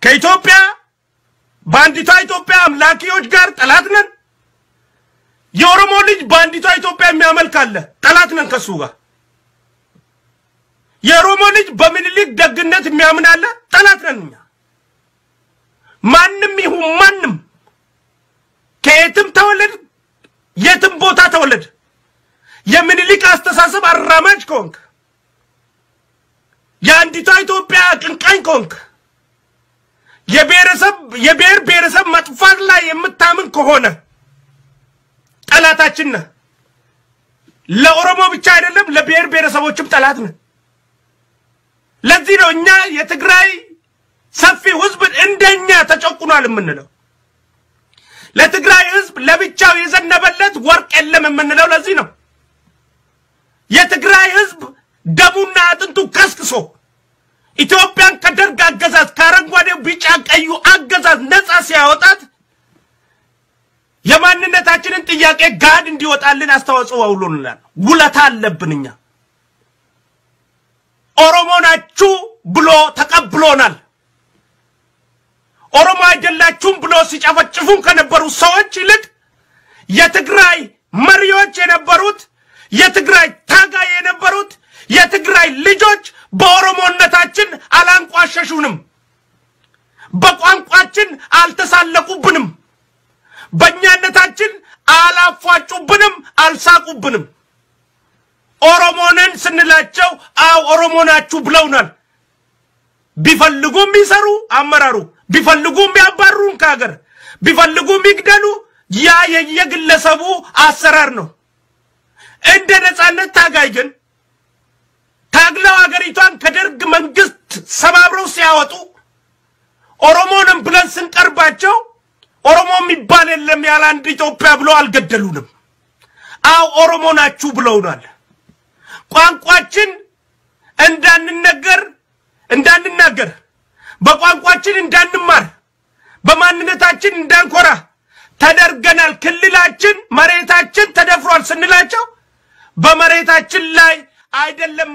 ከኢትዮጵያ ባንዲቷ ኢትዮጵያ አምላኪዎች ጋር ጠላት ነን የኦሮሞ ልጅ ባንዲቷ ኢትዮጵያ የሚያመልክ አለ ጠላት ነን ከሱ ጋር የኦሮሞ ልጅ በሚኒሊክ ደግነት የሚያምን አለ ጠላት ነን ማንንም ይሁን ማንንም ከየትም ተወለድ የትም ቦታ ተወለድ የሚኒሊክ አስተሳሰብ አራማጅ ኮንክ ያንዲቷ ኢትዮጵያ ቅንቃኝ ኮንክ የብሔር ብሔረሰብ መጥፋት ላይ የምታምን ከሆነ ጠላታችን ነህ ለኦሮሞ ብቻ አይደለም ለብሔር ብሔረሰቦችም ጠላት ነህ ለዚህ ነው እኛ የትግራይ ሰፊ ህዝብ እንደኛ ተጨቁኗል የምንለው ለትግራይ ህዝብ ለብቻው የዘነበለት ወርቅ የለም የምንለው ለዚህ ነው የትግራይ ህዝብ ደሙና አጥንቱ ከስክሶ ኢትዮጵያን ከደርግ አገዛዝ ካረንጓዴው ቢጫ ቀዩ አገዛዝ ነፃ ሲያወጣት የማንነታችንን ጥያቄ ጋድ እንዲወጣልን አስተዋጽኦ አውሎናል ውለታ አለብንኛ ኦሮሞ ናችሁ ብሎ ተቀብሎናል ኦሮሞ አይደላችሁም ብሎ ሲጨፈጭፉን ከነበሩ ሰዎች ይልቅ የትግራይ መሪዎች የነበሩት የትግራይ ታጋይ የነበሩት የትግራይ ልጆች በኦሮሞነታችን አላንቋሸሹንም በቋንቋችን አልተሳለቁብንም በእኛነታችን አላፏጩብንም አልሳቁብንም ኦሮሞነን ስንላቸው ኦሮሞ ናችሁ ብለውናል ቢፈልጉም ይሰሩ አመራሩ ቢፈልጉም ያባሩን ካገር ቢፈልጉም ይግደሉ ያ የየግለሰቡ አሰራር ነው እንደ ነፃነት ታጋይ ግን ታግለው አገሪቷን ከደርግ መንግስት ሰባብረው ሲያወጡ ኦሮሞንም ብለን ስንቀርባቸው ኦሮሞ የሚባል የለም ያለ አንድ ኢትዮጵያ ብለው አልገደሉንም ኦሮሞ ናችሁ ብለውናል ቋንቋችን እንዳንናገር በቋንቋችን እንዳንማር በማንነታችን እንዳንኮራ ተደርገናል ክልላችን መሬታችን ተደፍሯል ስንላቸው በመሬታችን ላይ አይደለም